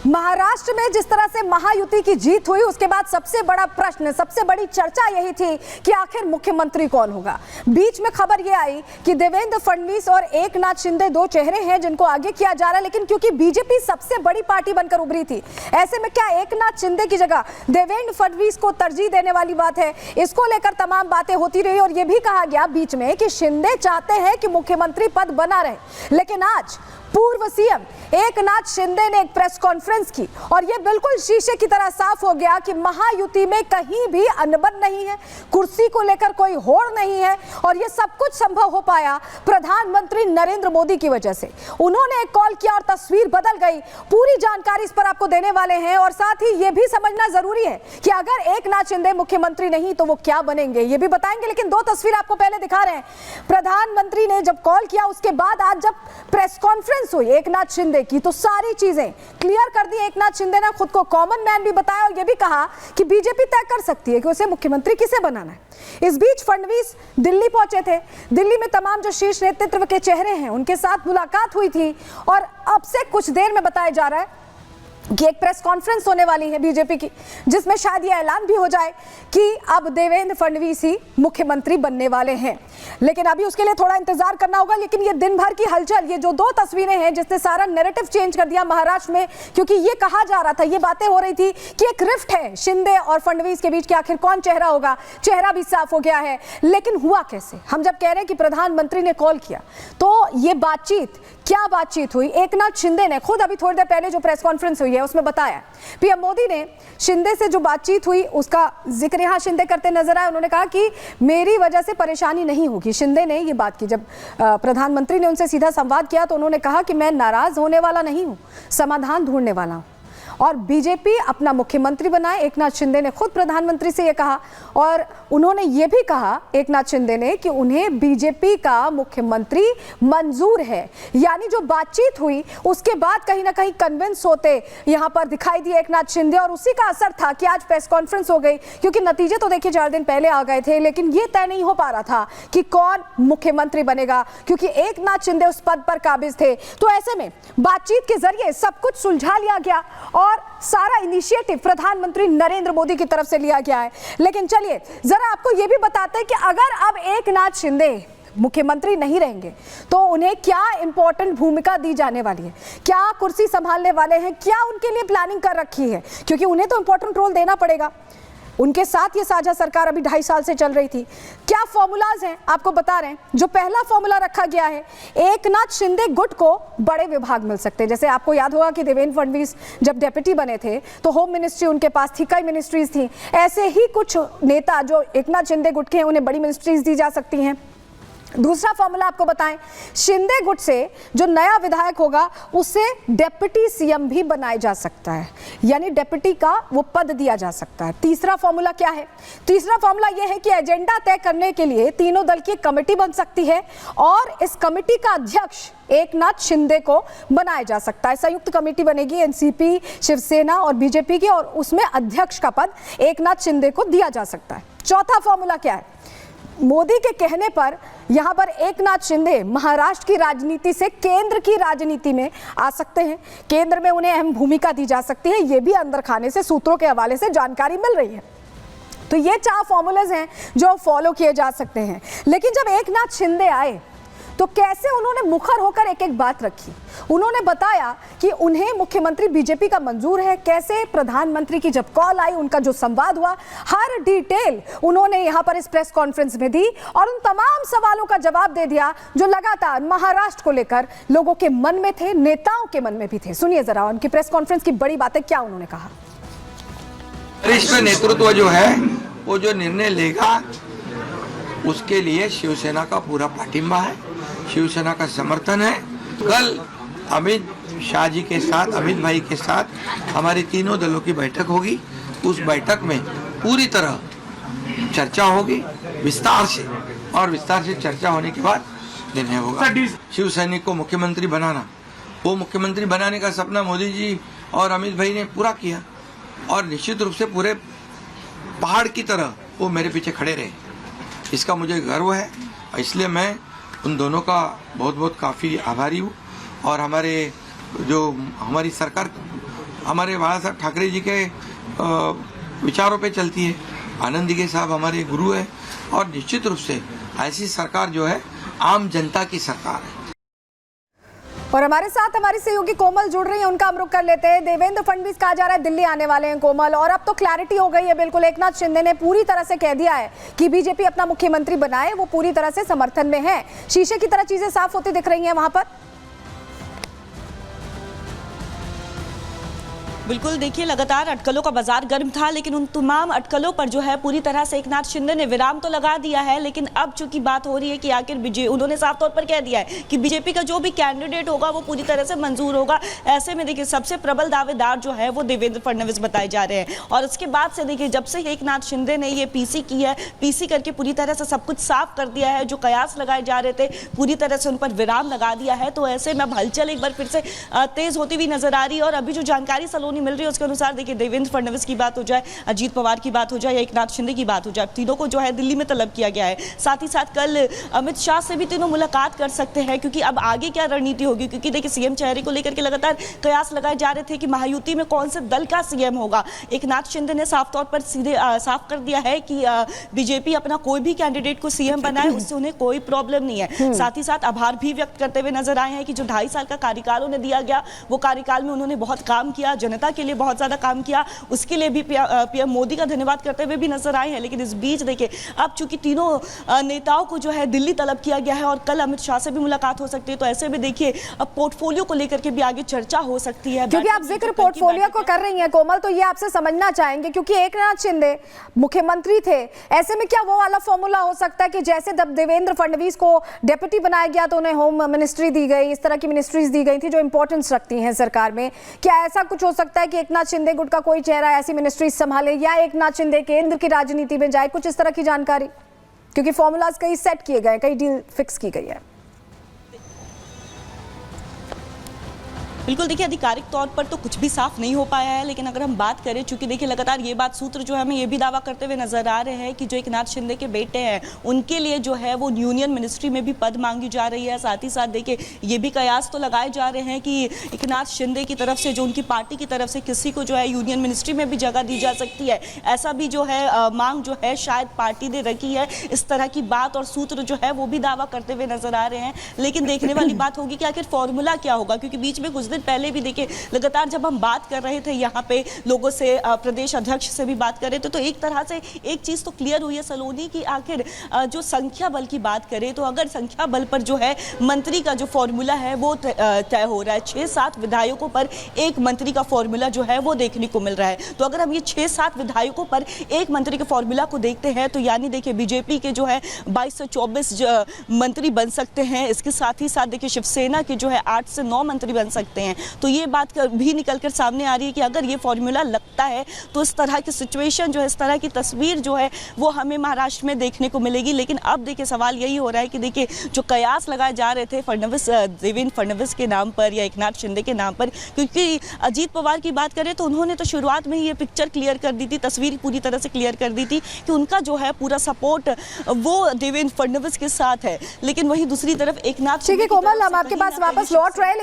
महाराष्ट्र में जिस तरह से महायुति की जीत हुई उसके बाद सबसे बड़ा प्रश्न, सबसे बड़ी चर्चा यही थी कि आखिर मुख्यमंत्री कौन होगा। बीच में खबर यह आई कि देवेंद्र फडणवीस और एकनाथ शिंदे दो चेहरे हैं जिनको आगे किया जा रहा है, लेकिन क्योंकि बीजेपी सबसे बड़ी पार्टी बनकर उभरी थी, ऐसे में क्या एकनाथ शिंदे की जगह देवेंद्र फडणवीस को तरजीह देने वाली बात है। इसको लेकर तमाम बातें होती रही और यह भी कहा गया बीच में कि शिंदे चाहते हैं कि मुख्यमंत्री पद बना रहे, लेकिन आज पूर्व सीएम एकनाथ शिंदे ने एक प्रेस कॉन्फ्रेंस की और यह बिल्कुल शीशे की तरह साफ हो गया कि महायुति में कहीं भी अनबन नहीं है, कुर्सी को लेकर कोई होड़ नहीं है और यह सब कुछ संभव हो पाया प्रधानमंत्री नरेंद्र मोदी की वजह से। उन्होंने एक कॉल किया और तस्वीर बदल गई। पूरी जानकारी इस पर आपको देने वाले हैं और साथ ही यह भी समझना जरूरी है कि अगर एकनाथ शिंदे मुख्यमंत्री नहीं तो वो क्या बनेंगे, ये भी बताएंगे। लेकिन दो तस्वीर आपको पहले दिखा रहे हैं। प्रधानमंत्री ने जब कॉल किया उसके बाद आज जब प्रेस कॉन्फ्रेंस हुई एकनाथ शिंदे की तो सारी चीजें क्लियर कर दी। एकनाथ शिंदे ने खुद को कॉमन मैन भी बताया और यह भी कहा कि बीजेपी तय कर सकती है कि उसे मुख्यमंत्री किसे बनाना है। इस बीच फडणवीस दिल्ली पहुंचे थे। दिल्ली में तमाम जो शीर्ष नेतृत्व के चेहरे हैं उनके साथ मुलाकात हुई थी और अब से कुछ देर में बताया जा रहा है कि एक प्रेस कॉन्फ्रेंस होने वाली है बीजेपी की, जिसमें शायद यह ऐलान भी हो जाए कि अब देवेंद्र फडणवीस ही मुख्यमंत्री बनने वाले हैं। लेकिन अभी उसके लिए थोड़ा इंतजार करना होगा। लेकिन ये दिन भर की हलचल, ये जो दो तस्वीरें हैं जिसने सारा नैरेटिव चेंज कर दिया महाराष्ट्र में, क्योंकि ये कहा जा रहा था, ये बातें हो रही थी कि एक रिफ्ट है शिंदे और फडणवीस के बीच कि आखिर कौन चेहरा होगा। चेहरा भी साफ हो गया है, लेकिन हुआ कैसे? हम जब कह रहे हैं कि प्रधानमंत्री ने कॉल किया तो ये बातचीत, क्या बातचीत हुई? एकनाथ शिंदे ने खुद अभी थोड़ी देर पहले जो प्रेस कॉन्फ्रेंस हुई है उसमें बताया पीएम मोदी ने शिंदे से जो बातचीत हुई उसका जिक्र यहां शिंदे करते नजर आए। उन्होंने कहा कि मेरी वजह से परेशानी नहीं होगी। शिंदे ने ये बात की जब प्रधानमंत्री ने उनसे सीधा संवाद किया तो उन्होंने कहा कि मैं नाराज होने वाला नहीं हूं, समाधान ढूंढने वाला हूं और बीजेपी अपना मुख्यमंत्री बनाए। एकनाथ शिंदे ने खुद प्रधानमंत्री से यह कहा और उन्होंने यह भी कहा एकनाथ शिंदे ने कि उन्हें बीजेपी का मुख्यमंत्री मंजूर है। यानी जो बातचीत हुई उसके बाद कहीं ना कहीं कन्विंस होते यहां पर दिखाई दिए एकनाथ शिंदे और उसी का असर था कि आज प्रेस कॉन्फ्रेंस हो गई। क्योंकि नतीजे तो देखिए 4 दिन पहले आ गए थे, लेकिन यह तय नहीं हो पा रहा था कि कौन मुख्यमंत्री बनेगा, क्योंकि एकनाथ शिंदे उस पद पर काबिज थे। तो ऐसे में बातचीत के जरिए सब कुछ सुलझा लिया गया और सारा इनिशिएटिव प्रधानमंत्री नरेंद्र मोदी की तरफ से लिया गया है। लेकिन चलिए जरा आपको यह भी बताते हैं कि अगर अब एकनाथ शिंदे मुख्यमंत्री नहीं रहेंगे तो उन्हें क्या इंपॉर्टेंट भूमिका दी जाने वाली है, क्या कुर्सी संभालने वाले हैं, क्या उनके लिए प्लानिंग कर रखी है, क्योंकि उन्हें तो इंपॉर्टेंट रोल देना पड़ेगा। उनके साथ ये साझा सरकार अभी 2.5 साल से चल रही थी। क्या फॉर्मूलाज हैं आपको बता रहे हैं। जो पहला फॉर्मूला रखा गया है, एकनाथ शिंदे गुट को बड़े विभाग मिल सकते हैं। जैसे आपको याद होगा कि देवेंद्र फडणवीस जब डेप्यूटी बने थे तो होम मिनिस्ट्री उनके पास थी, कई मिनिस्ट्रीज थी। ऐसे ही कुछ नेता जो एकनाथ शिंदे गुट के हैं उन्हें बड़ी मिनिस्ट्रीज दी जा सकती हैं। दूसरा फॉर्मूला आपको बताएं, शिंदे गुट से जो नया विधायक होगा उसे डेप्यूटी सीएम भी बनाया जा सकता है, यानी डेप्यूटी का वो पद दिया जा सकता है। तीसरा फॉर्मूला क्या है? तीसरा फॉर्मूला यह है कि एजेंडा तय करने के लिए तीनों दल की कमेटी बन सकती है और इस कमेटी का अध्यक्ष एकनाथ शिंदे को बनाया जा सकता है। संयुक्त कमेटी बनेगी एनसीपी, शिवसेना और बीजेपी की और उसमें अध्यक्ष का पद एकनाथ शिंदे को दिया जा सकता है। चौथा फॉर्मूला क्या है? मोदी के कहने पर यहां पर एकनाथ शिंदे महाराष्ट्र की राजनीति से केंद्र की राजनीति में आ सकते हैं। केंद्र में उन्हें अहम भूमिका दी जा सकती है। यह भी अंदर खाने से सूत्रों के हवाले से जानकारी मिल रही है। तो ये 4 फॉर्मूलेज हैं जो फॉलो किए जा सकते हैं। लेकिन जब एकनाथ शिंदे आए तो कैसे उन्होंने मुखर होकर एक एक बात रखी। उन्होंने बताया कि उन्हें मुख्यमंत्री बीजेपी का मंजूर है। कैसे प्रधानमंत्री की जब कॉल आई, उनका जो संवाद हुआ, हर डिटेल उन्होंने यहां पर इस प्रेस कॉन्फ्रेंस में दी और उन तमाम सवालों का जवाब दे दिया जो लगातार महाराष्ट्र को लेकर लोगों के मन में थे, नेताओं के मन में भी थे। सुनिए जरा उनकी प्रेस कॉन्फ्रेंस की बड़ी बातें क्या उन्होंने कहा। वरिष्ठ नेतृत्व जो है वो जो निर्णय लेगा उसके लिए शिवसेना का पूरा पाठिंबा है, शिवसेना का समर्थन है। कल अमित शाह जी के साथ, अमित भाई के साथ हमारी तीनों दलों की बैठक होगी। उस बैठक में पूरी तरह चर्चा होगी विस्तार से, और विस्तार से चर्चा होने के बाद निर्णय होगा। शिवसैनिक को मुख्यमंत्री बनाना, वो मुख्यमंत्री बनाने का सपना मोदी जी और अमित भाई ने पूरा किया और निश्चित रूप से पूरे पहाड़ की तरह वो मेरे पीछे खड़े रहे। इसका मुझे गर्व है, इसलिए मैं उन दोनों का बहुत बहुत काफ़ी आभारी हूँ। और हमारी सरकार हमारे बाला साहब ठाकरे जी के विचारों पे चलती है। आनंद दिघे साहब हमारे गुरु है और निश्चित रूप से ऐसी सरकार जो है आम जनता की सरकार है। और हमारे साथ हमारी सहयोगी कोमल जुड़ रही है, उनका हम रुख कर लेते हैं। देवेंद्र फडणवीस कहा जा रहा है दिल्ली आने वाले हैं कोमल, और अब तो क्लैरिटी हो गई है बिल्कुल। एकनाथ शिंदे ने पूरी तरह से कह दिया है कि बीजेपी अपना मुख्यमंत्री बनाए, वो पूरी तरह से समर्थन में है। शीशे की तरह चीजें साफ होती दिख रही हैं वहां पर। बिल्कुल, देखिए लगातार अटकलों का बाजार गर्म था, लेकिन उन तमाम अटकलों पर जो है पूरी तरह से एकनाथ शिंदे ने विराम तो लगा दिया है। लेकिन अब चूंकि बात हो रही है कि आखिर उन्होंने साफ तौर पर कह दिया है कि बीजेपी का जो भी कैंडिडेट होगा वो पूरी तरह से मंजूर होगा। ऐसे में देखिए सबसे प्रबल दावेदार जो है वो देवेंद्र फडणवीस बताए जा रहे हैं। और उसके बाद से देखिए जब से एकनाथ शिंदे ने ये पीसी की है, पीसी करके पूरी तरह से सब कुछ साफ कर दिया है, जो कयास लगाए जा रहे थे पूरी तरह से उन पर विराम लगा दिया है। तो ऐसे में अब हलचल एक बार फिर से तेज होती हुई नजर आ रही है। और अभी जो जानकारी मिल रही है उसके अनुसार देखिए देवेंद्र फडणवीस की बात हो जाए, अजीत पवार की बात हो जाए या एकनाथ शिंदे की बात हो जाए, तीनों को जो है दिल्ली में तलब किया गया है। साथ ही साथ कल अमित शाह से भी तीनों मुलाकात कर सकते हैं, क्योंकि अब आगे क्या रणनीति होगी। क्योंकि देखिए सीएम चेहरे को लेकर के लगातार कयास लगाए जा रहे थे कि महायुति में कौन से दल का सीएम होगा। एकनाथ शिंदे ने साफ तौर पर सीधे साफ कर दिया है कि बीजेपी अपना कोई भी कैंडिडेट को सीएम बनाए, उससे उन्हें कोई प्रॉब्लम नहीं है। साथ ही साथ आभार भी व्यक्त करते हुए नजर आए हैं कि जो 2.5 साल का कार्यकाल उन्हें दिया गया, वो कार्यकाल में उन्होंने बहुत काम किया, जनता के लिए बहुत ज्यादा काम किया, उसके लिए भी पीएम मोदी का धन्यवाद करते हुए भी नजर आए हैं। लेकिन इस बीच देखिए अब चूंकि तीनों नेताओं को जो है दिल्ली तलब किया गया है और कल अमित शाह से भी मुलाकात हो सकती है, तो ऐसे में देखिए अब पोर्टफोलियो को लेकर के भी आगे चर्चा हो सकती है। क्योंकि आप जिक्र पोर्टफोलियो को कर रही हैं कोमल, तो ये आपसे समझना चाहेंगे क्योंकि एकनाथ शिंदे मुख्यमंत्री थे, ऐसे में क्या वो वाला फॉर्मूला हो सकता है कि जैसे जब देवेंद्र फडणवीस को डेप्यूटी बनाया गया तो उन्हें होम मिनिस्ट्री दी गई, इस तरह की मिनिस्ट्रीज दी गई थी जो इंपॉर्टेंस रखती हैं सरकार में, क्या ऐसा कुछ हो सकता है कि एकनाथ शिंदे गुट का कोई चेहरा ऐसी मिनिस्ट्री संभाले या एकनाथ शिंदे केंद्र की राजनीति में जाए, कुछ इस तरह की जानकारी? क्योंकि फॉर्मूलाज कई सेट किए गए, कई डील फिक्स की गई है। बिल्कुल, देखिए आधिकारिक तौर पर तो कुछ भी साफ नहीं हो पाया है, लेकिन अगर हम बात करें, चूंकि देखिए लगातार ये बात सूत्र जो है हमें ये भी दावा करते हुए नजर आ रहे हैं कि जो एकनाथ शिंदे के बेटे हैं उनके लिए जो है वो यूनियन मिनिस्ट्री में भी पद मांगी जा रही है। साथ ही साथ देखिए ये भी कयास तो लगाए जा रहे हैं कि एकनाथ शिंदे की तरफ से, जो उनकी पार्टी की तरफ से किसी को जो है यूनियन मिनिस्ट्री में भी जगह दी जा सकती है, ऐसा भी जो है मांग जो है शायद पार्टी ने रखी है। इस तरह की बात और सूत्र जो है वो भी दावा करते हुए नजर आ रहे हैं। लेकिन देखने वाली बात होगी कि आखिर फॉर्मूला क्या होगा, क्योंकि बीच में कुछ दिन पहले भी देखिए लगातार जब हम बात कर रहे थे यहाँ पे लोगों से, प्रदेश अध्यक्ष से भी बात कर रहे थे, तो एक तरह से एक चीज तो क्लियर हुई है सलोनी की आखिर जो संख्या बल की बात करें तो अगर संख्या बल पर जो है मंत्री का जो फॉर्मूला है वो तय हो रहा है। 6-7 विधायकों पर एक मंत्री का फॉर्मूला जो है वो देखने को मिल रहा है। तो अगर हम ये 6-7 विधायकों पर एक मंत्री के फॉर्मूला को देखते हैं तो यानी देखिए बीजेपी के जो है 22 से 24 मंत्री बन सकते हैं। इसके साथ ही साथ देखिए शिवसेना के जो है 8 से 9 मंत्री बन सकते हैं। तो ये बात भी निकलकर सामने आ रही है कि अगर ये फॉर्मूला लगता है तो इस तरह की सिचुएशन जो है, इस तरह की तस्वीर जो है वो हमें महाराष्ट्र में देखने को मिलेगी। लेकिन अब देखिए सवाल यही हो रहा है कि देखिए जो कयास लगाए जा रहे थे देवेंद्र फडणवीस के नाम पर या एकनाथ शिंदे के नाम पर, क्योंकि अजीत पवार की बात करें तो उन्होंने तो शुरुआत में ही ये पिक्चर क्लियर कर दी थी, तस्वीर पूरी तरह से क्लियर कर दी थी कि उनका जो है पूरा सपोर्ट वो देवेंद्र फडणवीस के साथ है। लेकिन वहीं दूसरी तरफ एकनाथ, ठीक है कोमल, हम आपके पास वापस लौट रहे हैं।